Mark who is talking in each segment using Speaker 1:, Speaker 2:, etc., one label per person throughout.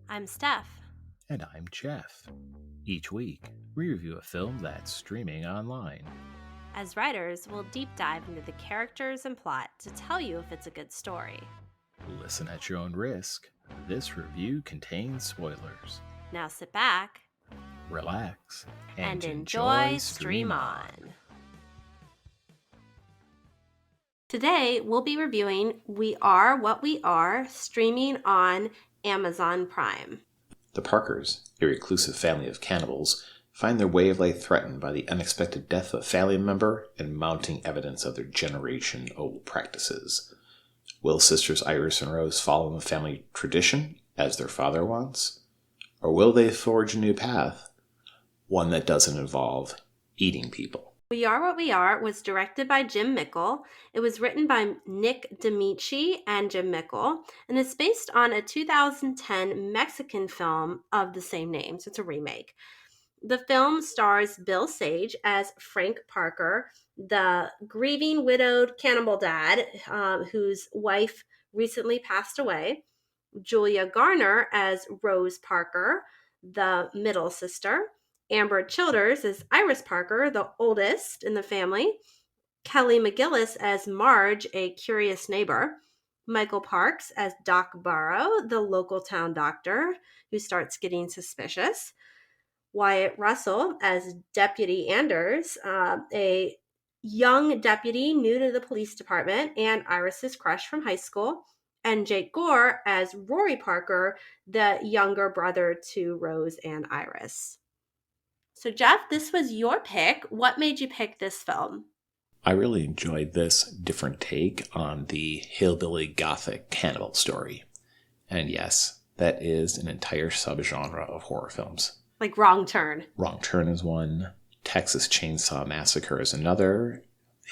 Speaker 1: I'm Steph.
Speaker 2: And I'm Jeff. Each week, we review a film that's streaming online.
Speaker 1: As writers, we'll deep dive into the characters and plot to tell you if it's a good story.
Speaker 2: Listen at your own risk. This review contains spoilers.
Speaker 1: Now sit back
Speaker 2: Relax
Speaker 1: and enjoy Stream On. Today, we'll be reviewing We Are What We Are, streaming on Amazon Prime.
Speaker 3: The Parkers, a reclusive family of cannibals, find their way of life threatened by the unexpected death of a family member and mounting evidence of their generation-old practices. Will sisters Iris and Rose follow the family tradition, as their father wants? Or will they forge a new path, one that doesn't involve eating people?
Speaker 1: We Are What We Are was directed by Jim Mickle. It was written by Nick D'Amici and Jim Mickle, and it's based on a 2010 Mexican film of the same name, so it's a remake. The film stars Bill Sage as Frank Parker, the grieving widowed cannibal dad whose wife recently passed away, Julia Garner as Rose Parker, the middle sister, Amber Childers as Iris Parker, the oldest in the family, Kelly McGillis as Marge, a curious neighbor, Michael Parks as Doc Barrow, the local town doctor who starts getting suspicious, Wyatt Russell as Deputy Anders, a young deputy new to the police department and Iris's crush from high school, and Jake Gore as Rory Parker, the younger brother to Rose and Iris. So, Jeff, this was your pick. What made you pick this film?
Speaker 3: I really enjoyed this different take on the hillbilly gothic cannibal story. And yes, that is an entire subgenre of horror films.
Speaker 1: Like Wrong Turn.
Speaker 3: Wrong Turn is one. Texas Chainsaw Massacre is another.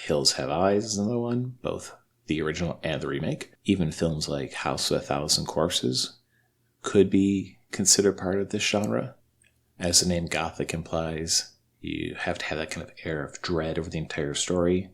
Speaker 3: Hills Have Eyes is another one, both the original and the remake. Even films like House of a Thousand Corpses could be considered part of this genre. As the name Gothic implies, you have to have that kind of air of dread over the entire story.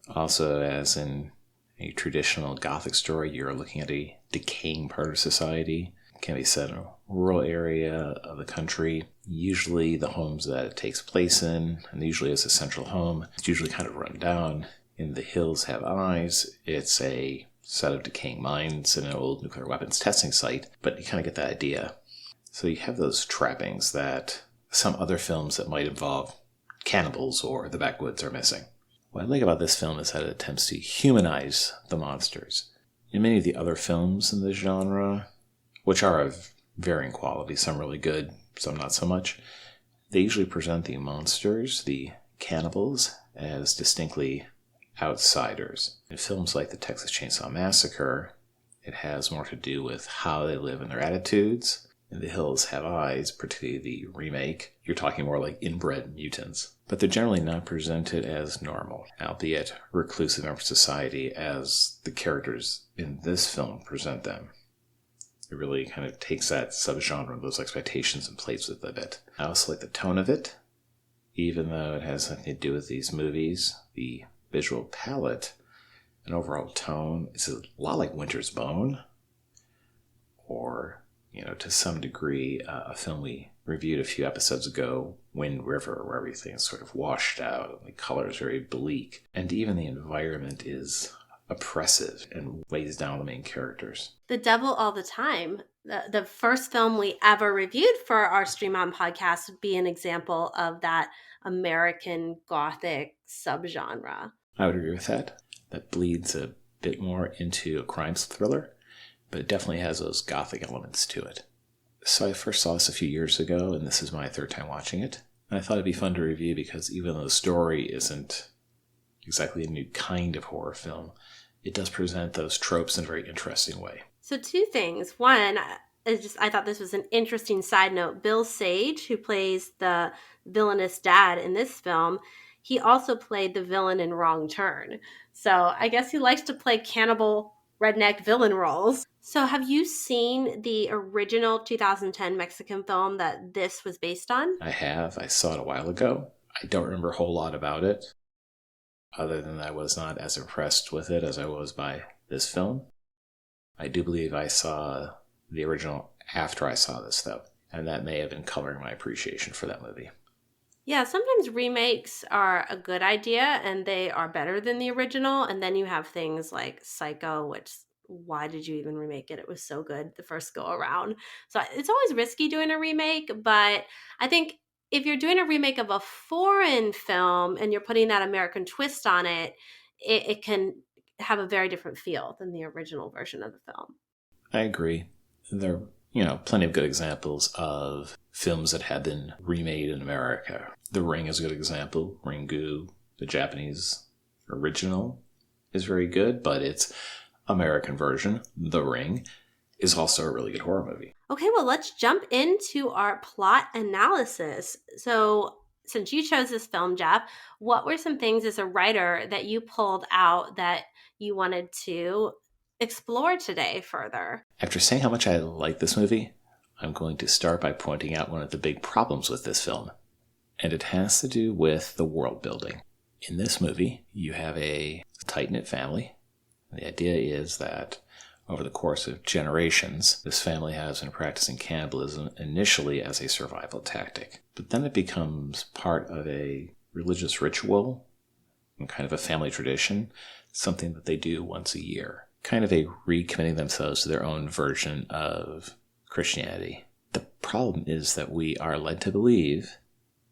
Speaker 3: Also, as in a traditional Gothic story, you're looking at a decaying part of society. It can be set in a rural area of the country. Usually the homes that it takes place in, and usually it's a central home, it's usually kind of run down. In The Hills Have Eyes, it's a set of decaying mines and an old nuclear weapons testing site, but you kind of get that idea. So you have those trappings that some other films that might involve cannibals or the backwoods are missing. What I like about this film is that it attempts to humanize the monsters. In many of the other films in this genre, which are of varying quality, some really good, some not so much, they usually present the monsters, the cannibals, as distinctly outsiders. In films like the Texas Chainsaw Massacre, it has more to do with how they live and their attitudes. In The Hills Have Eyes, particularly the remake, you're talking more like inbred mutants. But they're generally not presented as normal, albeit reclusive in society as the characters in this film present them. It really kind of takes that subgenre and those expectations and plays with it a bit. I also like the tone of it, even though it has nothing to do with these movies. The visual palette and overall tone is a lot like Winter's Bone, or to some degree, a film we reviewed a few episodes ago, Wind River, where everything is sort of washed out, the color is very bleak, and even the environment is oppressive and weighs down the main characters.
Speaker 1: The Devil All the Time, the first film we ever reviewed for our Stream On podcast, would be an example of that American Gothic subgenre.
Speaker 3: I would agree with that. That bleeds a bit more into a crime thriller, but it definitely has those Gothic elements to it. So I first saw this a few years ago, and this is my third time watching it. And I thought it'd be fun to review because even though the story isn't exactly a new kind of horror film, it does present those tropes in a very interesting way.
Speaker 1: So two things. One, I thought this was an interesting side note. Bill Sage, who plays the villainous dad in this film, he also played the villain in Wrong Turn. So I guess he likes to play cannibal redneck villain roles. So have you seen the original 2010 Mexican film that this was based on?
Speaker 3: I have. I saw it a while ago. I don't remember a whole lot about it, other than I was not as impressed with it as I was by this film. I do believe I saw the original after I saw this, though. And that may have been coloring my appreciation for that movie.
Speaker 1: Yeah, sometimes remakes are a good idea and they are better than the original. And then you have things like Psycho, which why did you even remake it? It was so good the first go around. So it's always risky doing a remake, but I think if you're doing a remake of a foreign film and you're putting that American twist on it, it can have a very different feel than the original version of the film.
Speaker 3: I agree. There are, plenty of good examples of films that have been remade in America. The Ring is a good example. Ringu, the Japanese original, is very good, but its American version, The Ring, is also a really good horror movie.
Speaker 1: Okay, well, let's jump into our plot analysis. So, since you chose this film, Jeff, what were some things as a writer that you pulled out that you wanted to explore today further?
Speaker 3: After saying how much I like this movie, I'm going to start by pointing out one of the big problems with this film, and it has to do with the world building. In this movie, you have a tight-knit family. The idea is that over the course of generations, this family has been practicing cannibalism initially as a survival tactic. But then it becomes part of a religious ritual and kind of a family tradition, something that they do once a year. Kind of a recommitting themselves to their own version of Christianity. The problem is that we are led to believe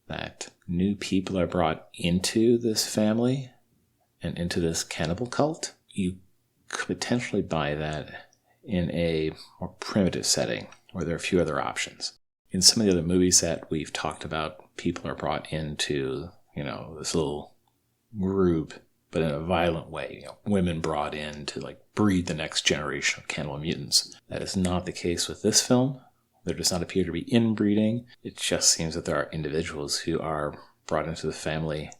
Speaker 3: that new people are brought into this family and into this cannibal cult. You could potentially buy that in a more primitive setting where there are a few other options. In some of the other movies that we've talked about, people are brought into, this little group, but in a violent way. Women brought in to breed the next generation of cannibal mutants. That is not the case with this film. There does not appear to be inbreeding. It just seems that there are individuals who are brought into the family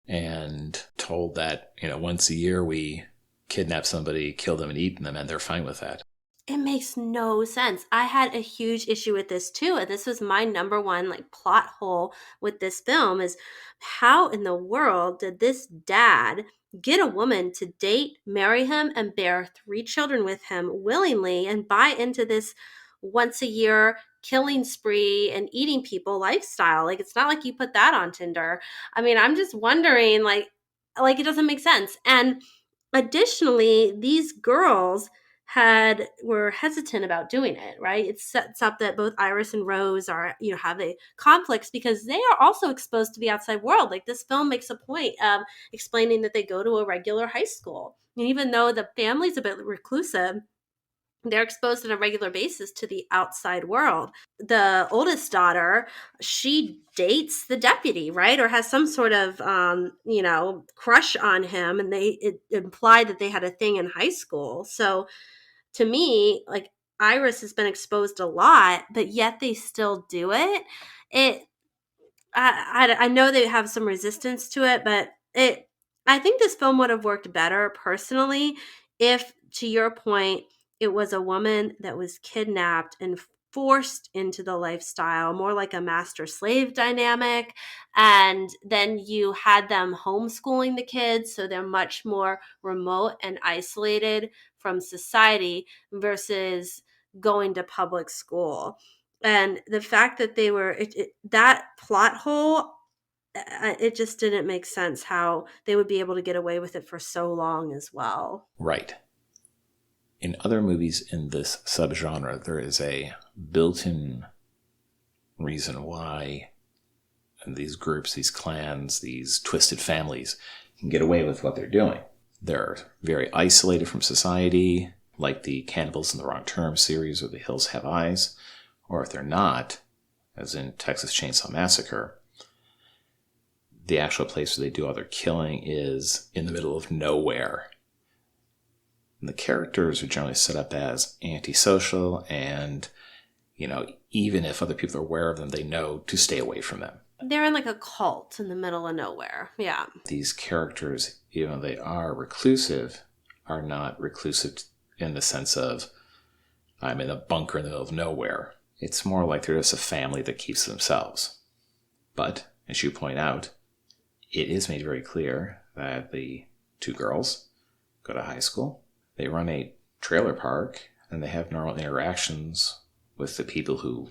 Speaker 3: and told that, once a year we kidnap somebody, kill them, and eat them, and they're fine with that.
Speaker 1: It makes no sense. I had a huge issue with this too, and this was my number one plot hole with this film is how in the world did this dad get a woman to date, marry him, and bear 3 children with him willingly and buy into this once a year killing spree and eating people lifestyle? It's not like you put that on Tinder. I mean, I'm just wondering it doesn't make sense. And additionally, these girls were hesitant about doing it, right? It sets up that both Iris and Rose are, have a conflicts because they are also exposed to the outside world. This film makes a point of explaining that they go to a regular high school. And even though the family's a bit reclusive, they're exposed on a regular basis to the outside world. The oldest daughter, she dates the deputy, right? Or has some sort of, crush on him. And it implied that they had a thing in high school. So to me, Iris has been exposed a lot, but yet they still do it. It I know they have some resistance to it, but I think this film would have worked better personally if, to your point, it was a woman that was kidnapped and forced into the lifestyle, more like a master slave dynamic. And then you had them homeschooling the kids, so they're much more remote and isolated from society versus going to public school. And the fact that they were that plot hole, it just didn't make sense how they would be able to get away with it for so long as well.
Speaker 3: Right. In other movies in this subgenre, there is a built-in reason why these groups, these clans, these twisted families can get away with what they're doing. They're very isolated from society, like the Cannibals in the Wrong Term series or The Hills Have Eyes. Or if they're not, as in Texas Chainsaw Massacre, the actual place where they do all their killing is in the middle of nowhere. And the characters are generally set up as antisocial and, even if other people are aware of them, they know to stay away from them.
Speaker 1: They're in a cult in the middle of nowhere. Yeah.
Speaker 3: These characters, even though they are reclusive, are not reclusive in the sense of, I'm in a bunker in the middle of nowhere. It's more like they're just a family that keeps to themselves. But, as you point out, it is made very clear that the 2 girls go to high school. They run a trailer park, and they have normal interactions with the people who,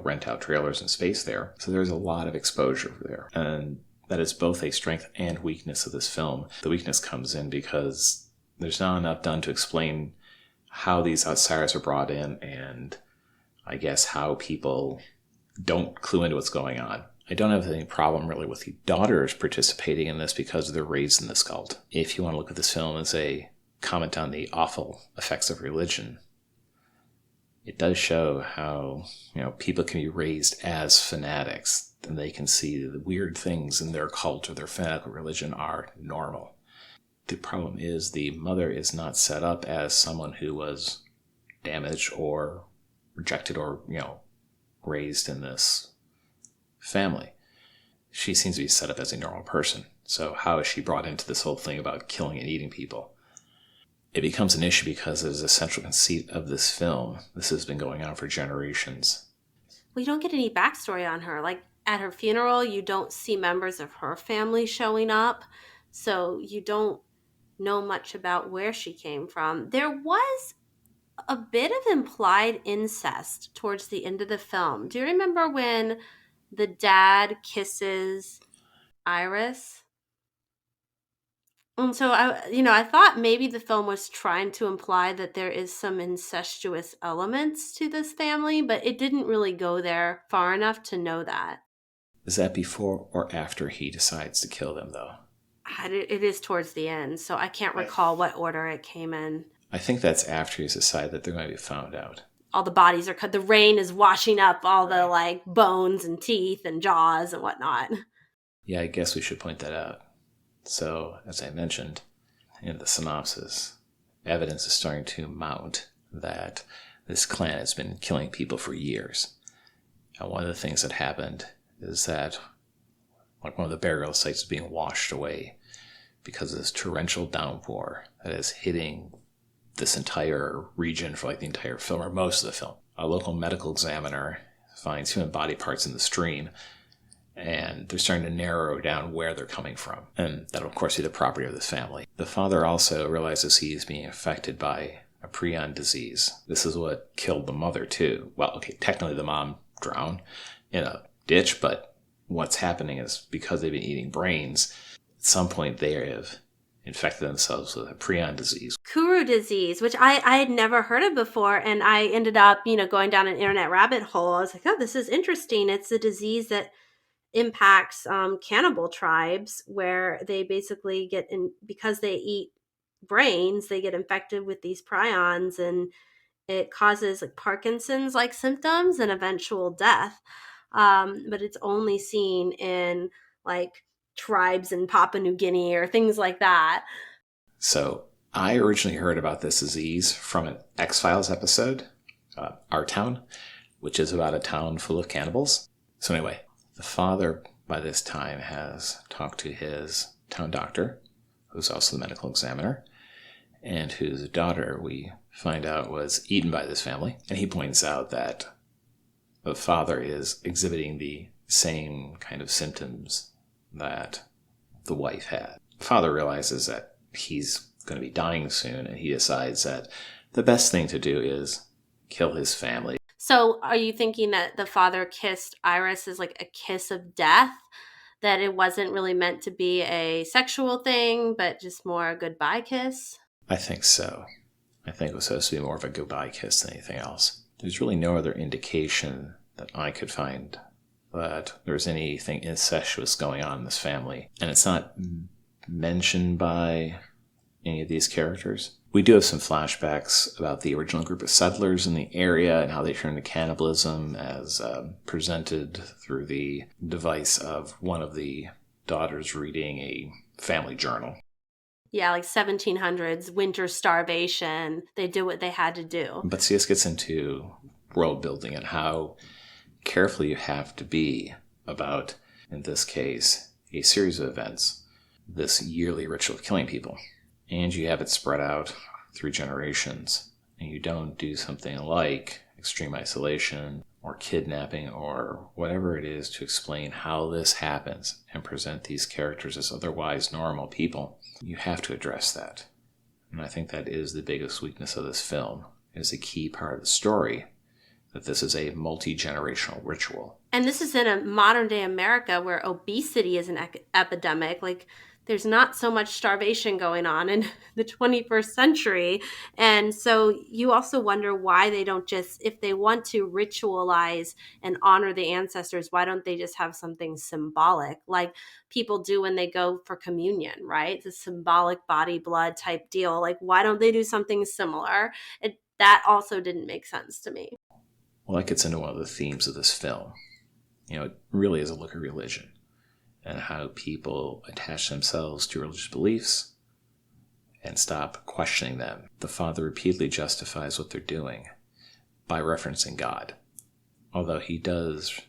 Speaker 3: rent out trailers and space there. So there's a lot of exposure there. And that is both a strength and weakness of this film. The weakness comes in because there's not enough done to explain how these outsiders are brought in and I guess how people don't clue into what's going on. I don't have any problem really with the daughters participating in this because they're raised in this cult. If you want to look at this film as a comment on the awful effects of religion, it does show how, people can be raised as fanatics and they can see the weird things in their cult or their fanatical religion are normal. The problem is the mother is not set up as someone who was damaged or rejected or, raised in this family. She seems to be set up as a normal person. So how is she brought into this whole thing about killing and eating people? It becomes an issue because it is a central conceit of this film. This has been going on for generations.
Speaker 1: We don't get any backstory on her. Like at her funeral, you don't see members of her family showing up. So you don't know much about where she came from. There was a bit of implied incest towards the end of the film. Do you remember when the dad kisses Iris? And so I thought maybe the film was trying to imply that there is some incestuous elements to this family, but it didn't really go there far enough to know that.
Speaker 3: Is that before or after he decides to kill them, though?
Speaker 1: It is towards the end, so I can't recall what order it came in.
Speaker 3: I think that's after he's decided that they're going to be found out.
Speaker 1: All the bodies are cut. The rain is washing up all the bones and teeth and jaws and whatnot.
Speaker 3: Yeah, I guess we should point that out. So, as I mentioned in the synopsis, evidence is starting to mount that this clan has been killing people for years. And one of the things that happened is that one of the burial sites is being washed away because of this torrential downpour that is hitting this entire region for the entire film, or most of the film. A local medical examiner finds human body parts in the stream, and they're starting to narrow down where they're coming from. And that'll, of course, be the property of this family. The father also realizes he's being affected by a prion disease. This is what killed the mother, too. Well, okay, technically the mom drowned in a ditch, but what's happening is because they've been eating brains, at some point they have infected themselves with a prion disease.
Speaker 1: Kuru disease, which I had never heard of before, and I ended up, going down an internet rabbit hole. I was like, oh, this is interesting. It's a disease that impacts cannibal tribes where they basically because they eat brains, they get infected with these prions, and it causes Parkinson's symptoms and eventual death. But it's only seen in tribes in Papua New Guinea or things like that.
Speaker 3: So I originally heard about this disease from an X-Files episode, Our Town, which is about a town full of cannibals. So anyway, the father by this time has talked to his town doctor, who's also the medical examiner, and whose daughter we find out was eaten by this family. And he points out that the father is exhibiting the same kind of symptoms that the wife had. The father realizes that he's going to be dying soon, and he decides that the best thing to do is kill his family.
Speaker 1: So are you thinking that the father kissed Iris as a kiss of death? That it wasn't really meant to be a sexual thing, but just more a goodbye kiss?
Speaker 3: I think so. I think it was supposed to be more of a goodbye kiss than anything else. There's really no other indication that I could find that there's anything incestuous going on in this family. And it's not mentioned by any of these characters. We do have some flashbacks about the original group of settlers in the area and how they turned to cannibalism as presented through the device of one of the daughters reading a family journal.
Speaker 1: Yeah, 1700s, winter starvation. They did what they had to do.
Speaker 3: But see, this gets into world building and how careful you have to be about, in this case, a series of events, this yearly ritual of killing people. And you have it spread out through generations. And you don't do something like extreme isolation or kidnapping or whatever it is to explain how this happens and present these characters as otherwise normal people. You have to address that. And I think that is the biggest weakness of this film. It is a key part of the story that this is a multi-generational ritual.
Speaker 1: And this is in a modern day America where obesity is an epidemic. Like, there's not so much starvation going on in the 21st century. And so you also wonder why they don't just, if they want to ritualize and honor the ancestors, why don't they just have something symbolic like people do when they go for communion, right? The symbolic body blood type deal. Like, why don't they do something similar? That also didn't make sense to me.
Speaker 3: Well, that gets into one of the themes of this film. It really is a look at religion and how people attach themselves to religious beliefs and stop questioning them. The father repeatedly justifies what they're doing by referencing God, although he does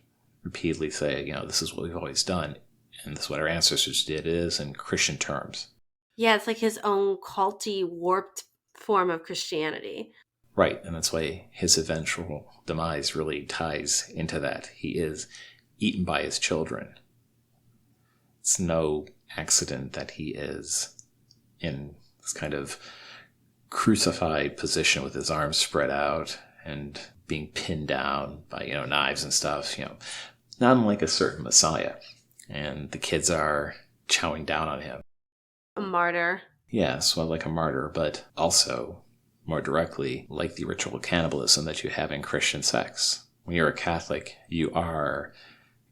Speaker 3: repeatedly say, this is what we've always done, and this is what our ancestors did. It is in Christian terms.
Speaker 1: Yeah, it's like his own culty, warped form of Christianity.
Speaker 3: Right, and that's why his eventual demise really ties into that. He is eaten by his children. It's no accident that he is in this kind of crucified position with his arms spread out and being pinned down by, knives and stuff, not unlike a certain Messiah. And the kids are chowing down on him.
Speaker 1: A martyr.
Speaker 3: Yes, well, like a martyr, but also more directly like the ritual cannibalism that you have in Christian sects. When you're a Catholic, you are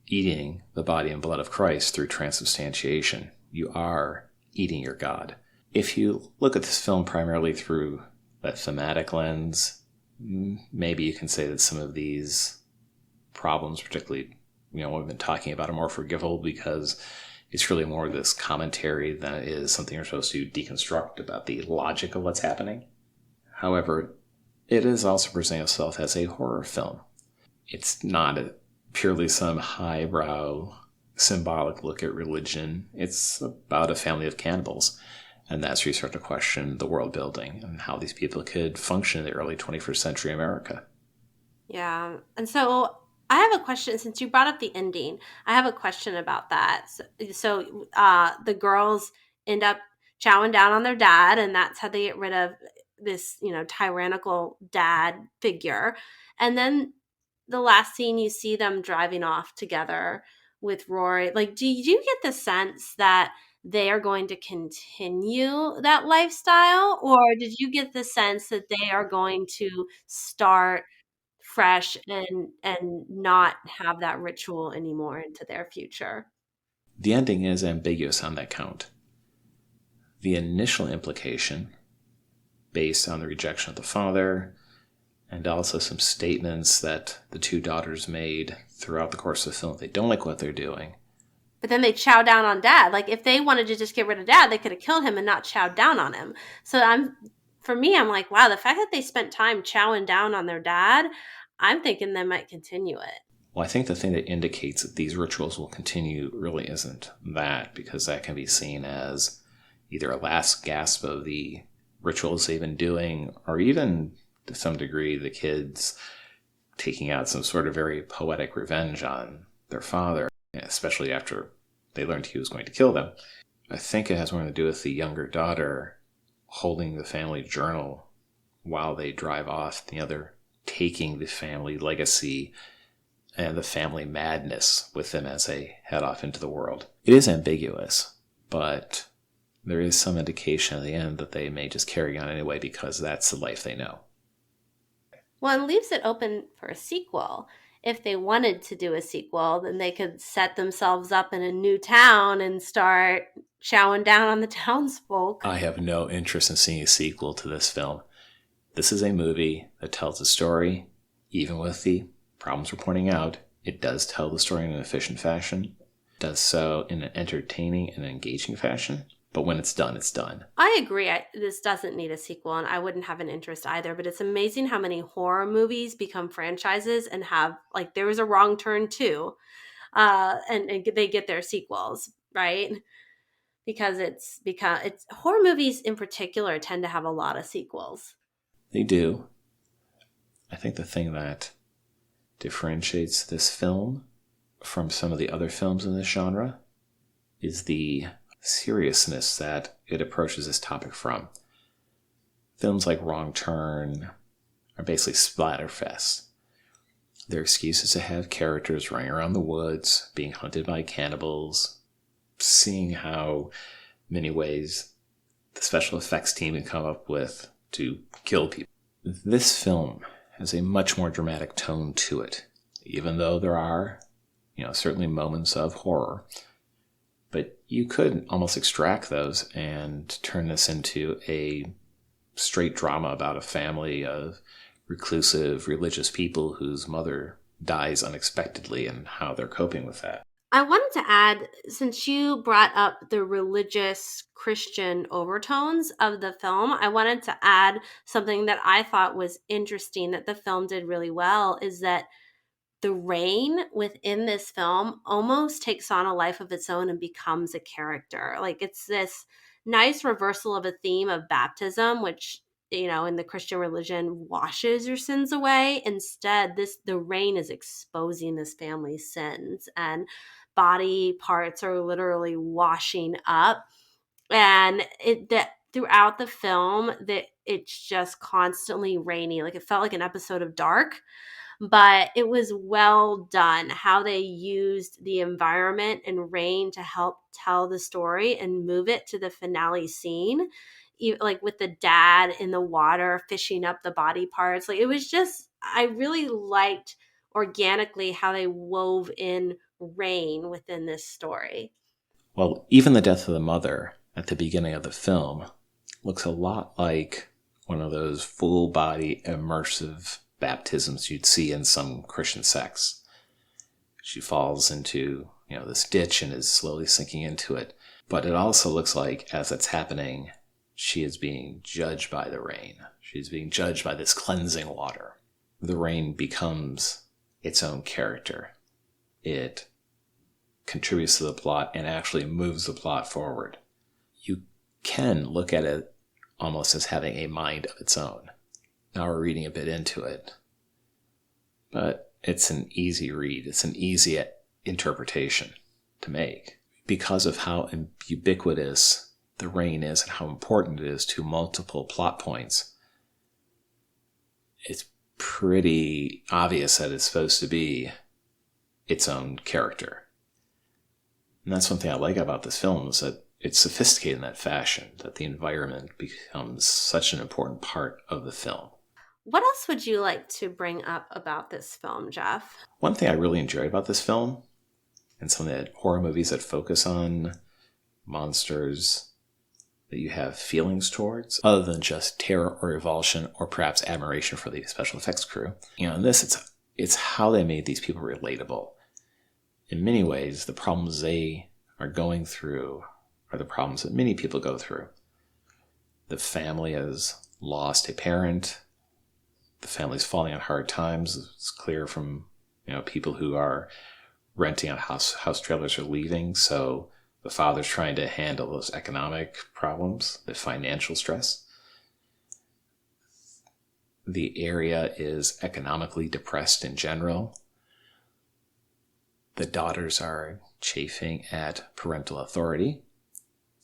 Speaker 3: eating the body and blood of Christ through transubstantiation. You are eating your God. If you look at this film primarily through that thematic lens, maybe you can say that some of these problems, particularly, what we've been talking about, are more forgivable because it's really more this commentary than it is something you're supposed to deconstruct about the logic of what's happening. However, it is also presenting itself as a horror film. It's not purely some highbrow symbolic look at religion. It's about a family of cannibals. And that's where you start to question the world building and how these people could function in the early 21st century America.
Speaker 1: Yeah. And so I have a question, since you brought up the ending, I have a question about that. So the girls end up chowing down on their dad, and that's how they get rid of this, tyrannical dad figure. And then the last scene, you see them driving off together with Rory. Like, do you get the sense that they are going to continue that lifestyle, or did you get the sense that they are going to start fresh and not have that ritual anymore into their future?
Speaker 3: The ending is ambiguous on that count. The initial implication, based on the rejection of the father, and also some statements that the two daughters made throughout the course of the film, they don't like what they're doing.
Speaker 1: But then they chow down on dad. Like, if they wanted to just get rid of dad, they could have killed him and not chowed down on him. So I'm like, wow, the fact that they spent time chowing down on their dad, I'm thinking they might continue it.
Speaker 3: Well, I think the thing that indicates that these rituals will continue really isn't that, because that can be seen as either a last gasp of the rituals they've been doing, or even to some degree the kids taking out some sort of very poetic revenge on their father, especially after they learned he was going to kill them. I think it has more to do with the younger daughter holding the family journal while they drive off, they're taking the family legacy and the family madness with them as they head off into the world. It is ambiguous, but there is some indication at the end that they may just carry on anyway because that's the life they know.
Speaker 1: Well, it leaves it open for a sequel. If they wanted to do a sequel, then they could set themselves up in a new town and start chowing down on the townsfolk.
Speaker 3: I have no interest in seeing a sequel to this film. This is a movie that tells a story, even with the problems we're pointing out. It does tell the story in an efficient fashion. It does so in an entertaining and engaging fashion. But when it's done, it's done.
Speaker 1: I agree. This doesn't need a sequel, and I wouldn't have an interest either. But it's amazing how many horror movies become franchises and have, like, there was a Wrong Turn too, and they get their sequels, right? Because it's horror movies in particular tend to have a lot of sequels.
Speaker 3: They do. I think the thing that differentiates this film from some of the other films in this genre is the seriousness that it approaches this topic from. Films like Wrong Turn are basically splatterfests. Their excuse is to have characters running around the woods, being hunted by cannibals, seeing how many ways the special effects team can come up with to kill people. This film has a much more dramatic tone to it, even though there are, certainly moments of horror. But you could almost extract those and turn this into a straight drama about a family of reclusive religious people whose mother dies unexpectedly and how they're coping with that.
Speaker 1: I wanted to add, since you brought up the religious Christian overtones of the film, I wanted to add something that I thought was interesting that the film did really well, is that the rain within this film almost takes on a life of its own and becomes a character. Like, it's this nice reversal of a theme of baptism, which, in the Christian religion washes your sins away. Instead, the rain is exposing this family's sins, and body parts are literally washing up. And throughout the film, that it's just constantly rainy. Like, it felt like an episode of Dark, but it was well done how they used the environment and rain to help tell the story and move it to the finale scene, like with the dad in the water fishing up the body parts. Like, it was just, I really liked organically how they wove in rain within this story.
Speaker 3: Well, even the death of the mother at the beginning of the film looks a lot like one of those full-body immersive baptisms you'd see in some Christian sects. She falls into, this ditch and is slowly sinking into it. But it also looks like, as it's happening, she is being judged by the rain. She's being judged by this cleansing water. The rain becomes its own character. It contributes to the plot and actually moves the plot forward. You can look at it almost as having a mind of its own. Now we're reading a bit into it, but it's an easy read. It's an easy interpretation to make because of how ubiquitous the rain is and how important it is to multiple plot points. It's pretty obvious that it's supposed to be its own character. And that's one thing I like about this film, is that it's sophisticated in that fashion, that the environment becomes such an important part of the film.
Speaker 1: What else would you like to bring up about this film, Jeff?
Speaker 3: One thing I really enjoyed about this film, and some of the horror movies that focus on monsters that you have feelings towards, other than just terror or revulsion or perhaps admiration for the special effects crew. In this, it's how they made these people relatable. In many ways, the problems they are going through are the problems that many people go through. The family has lost a parent. The family's falling on hard times. It's clear from people who are renting out house trailers are leaving. So the father's trying to handle those economic problems, the financial stress. The area is economically depressed in general. The daughters are chafing at parental authority.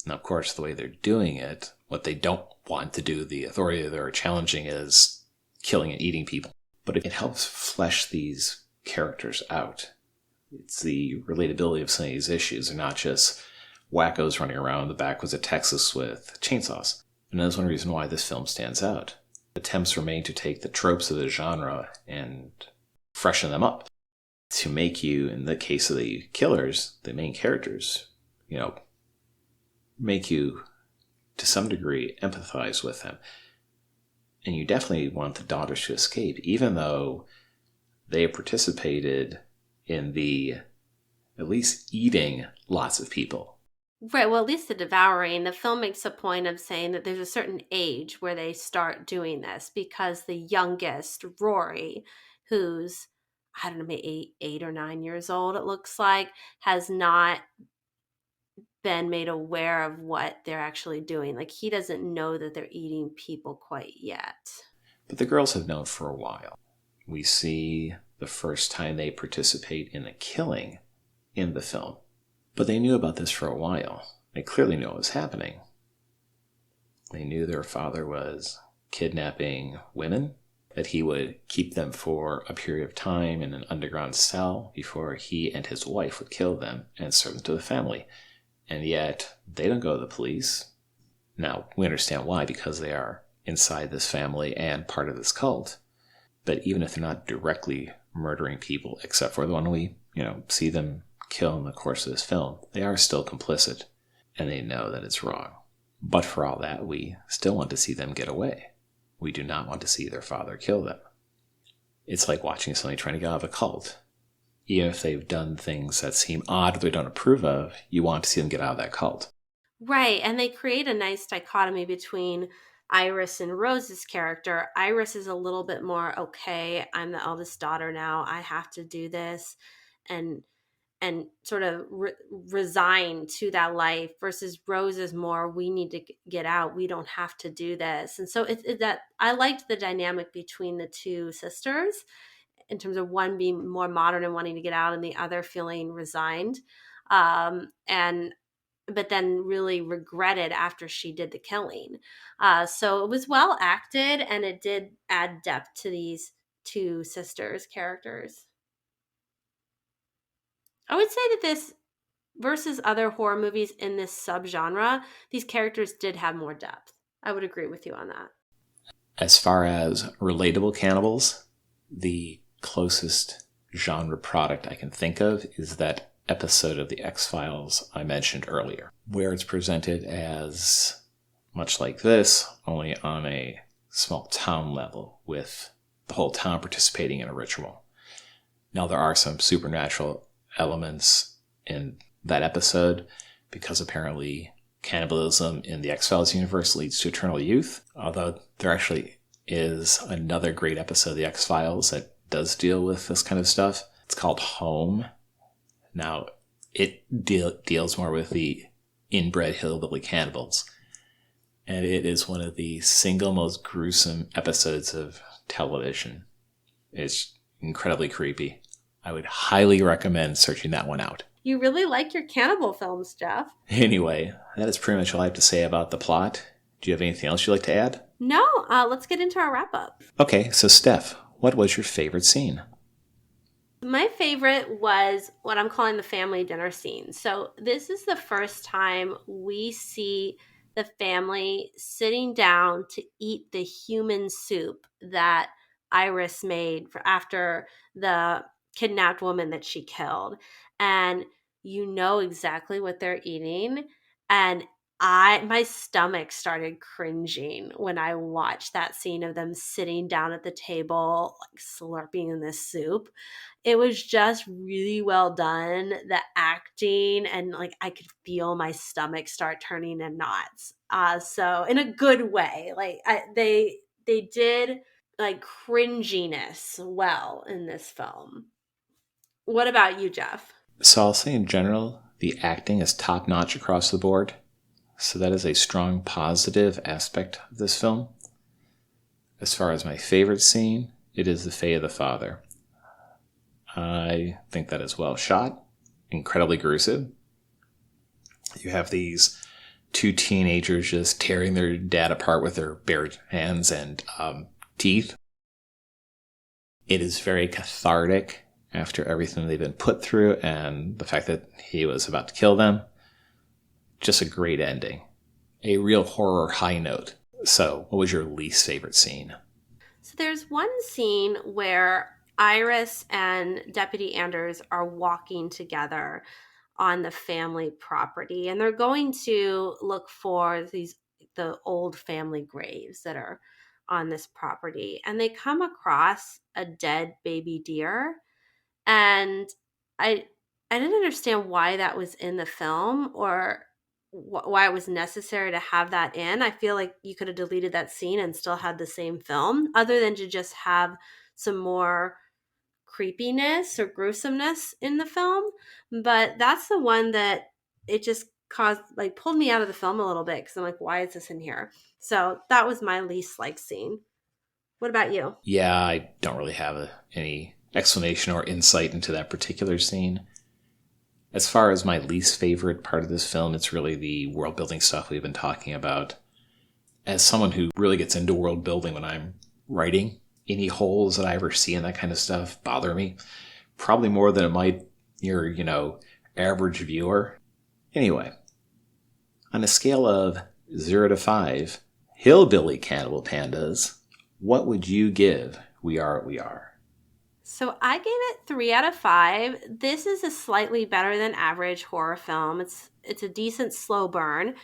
Speaker 3: And of course, the way they're doing it, what they don't want to do, the authority they're challenging, is killing and eating people. But it helps flesh these characters out. It's the relatability of some of these issues. They're not just wackos running around the backwoods of Texas with chainsaws. And that's one reason why this film stands out. Attempts were made to take the tropes of the genre and freshen them up. To make you, in the case of the killers, the main characters, make you, to some degree, empathize with them. And you definitely want the daughters to escape, even though they participated in at least eating lots of people.
Speaker 1: Right. Well, at least the devouring. The film makes a point of saying that there's a certain age where they start doing this, because the youngest, Rory, who's, I don't know, maybe 8 or 9 years old, it looks like, has not been made aware of what they're actually doing. Like, he doesn't know that they're eating people quite yet.
Speaker 3: But the girls have known for a while. We see the first time they participate in a killing in the film. But they knew about this for a while. They clearly knew what was happening. They knew their father was kidnapping women that he would keep them for a period of time in an underground cell before he and his wife would kill them and serve them to the family. And yet, they don't go to the police. Now, we understand why, because they are inside this family and part of this cult. But even if they're not directly murdering people, except for the one we, see them kill in the course of this film, they are still complicit, and they know that it's wrong. But for all that, we still want to see them get away. We do not want to see their father kill them. It's like watching somebody trying to get out of a cult. Even if they've done things that seem odd or they don't approve of, you want to see them get out of that cult.
Speaker 1: Right, and they create a nice dichotomy between Iris and Rose's character. Iris is a little bit more, okay, I'm the eldest daughter now, I have to do this, and sort of resign to that life, versus Rose is more, we need to get out, we don't have to do this. And so it that I liked the dynamic between the two sisters, in terms of one being more modern and wanting to get out, and the other feeling resigned. And but then really regretted after she did the killing. So it was well acted, and it did add depth to these two sisters' characters. I would say that this, versus other horror movies in this subgenre, these characters did have more depth. I would agree with you on that.
Speaker 3: As far as relatable cannibals, the closest genre product I can think of is that episode of The X-Files I mentioned earlier, where it's presented as much like this, only on a small town level, with the whole town participating in a ritual. Now, there are some supernatural elements in that episode, because apparently cannibalism in the X-Files universe leads to eternal youth, although there actually is another great episode of The X-Files that does deal with this kind of stuff. It's called Home. Now, it deals more with the inbred hillbilly cannibals, and it is one of the single most gruesome episodes of television. It's incredibly creepy. I would highly recommend searching that one out.
Speaker 1: You really like your cannibal films, Jeff.
Speaker 3: Anyway, that is pretty much all I have to say about the plot. Do you have anything else you'd like to add?
Speaker 1: No, let's get into our wrap-up.
Speaker 3: Okay, so Steph, what was your favorite scene?
Speaker 1: My favorite was what I'm calling the family dinner scene. So this is the first time we see the family sitting down to eat the human soup that Iris made after the kidnapped woman that she killed. And you know exactly what they're eating. And my stomach started cringing when I watched that scene of them sitting down at the table, like slurping in this soup. It was just really well done. The acting, and like I could feel my stomach start turning in knots. So in a good way, like they did like cringiness well in this film. What about you, Jeff?
Speaker 3: So I'll say in general, the acting is top-notch across the board. So that is a strong positive aspect of this film. As far as my favorite scene, it is the fate of the father. I think that is well shot, incredibly gruesome. You have these two teenagers just tearing their dad apart with their bare hands and teeth. It is very cathartic after everything they've been put through and the fact that he was about to kill them. Just a great ending. A real horror high note. So, what was your least favorite scene?
Speaker 1: So there's one scene where Iris and Deputy Anders are walking together on the family property, and they're going to look for the old family graves that are on this property, and they come across a dead baby deer. And I didn't understand why that was in the film, or why it was necessary to have that in. I feel like you could have deleted that scene and still had the same film, other than to just have some more creepiness or gruesomeness in the film. But that's the one that it just pulled me out of the film a little bit, because I'm like, why is this in here? So that was my least liked scene. What about you?
Speaker 3: Yeah, I don't really have any explanation or insight into that particular scene. As far as my least favorite part of this film, it's really the world building stuff we've been talking about. As someone who really gets into world building when I'm writing, any holes that I ever see in that kind of stuff bother me. Probably more than it might your, average viewer. Anyway, on a scale of 0 to 5, hillbilly cannibal pandas, what would you give We Are What We Are?
Speaker 1: So I gave it 3 out of 5. This is a slightly better than average horror film. It's a decent slow burn.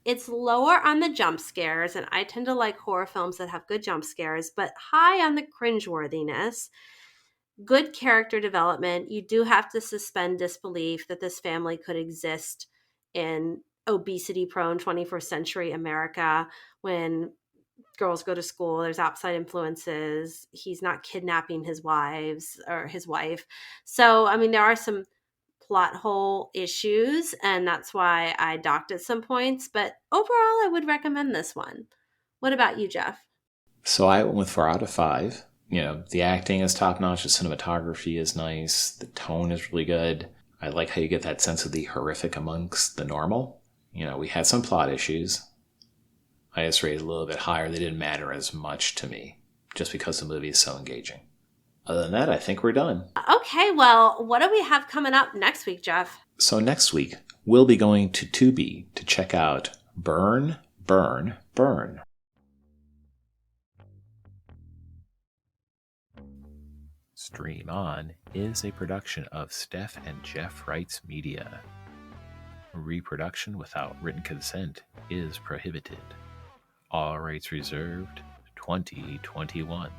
Speaker 1: It's lower on the jump scares, and I tend to like horror films that have good jump scares, but high on the cringeworthiness. Good character development. You do have to suspend disbelief that this family could exist in obesity prone 21st century America when girls go to school, there's outside influences, he's not kidnapping his wives or his wife. So I mean, there are some plot hole issues, and that's why I docked at some points, but overall I would recommend this one. What about you, Jeff?
Speaker 3: So I went with 4 out of 5. The acting is top notch, the cinematography is nice, the tone is really good. I like how you get that sense of the horrific amongst the normal. We had some plot issues. I just rated a little bit higher. They didn't matter as much to me just because the movie is so engaging. Other than that, I think we're done.
Speaker 1: Okay, well, what do we have coming up next week, Jeff?
Speaker 3: So next week, we'll be going to Tubi to check out Burn, Burn, Burn.
Speaker 2: Stream On is a production of Steph and Jeff Wrights Media. Reproduction without written consent is prohibited. All rights reserved. 2021.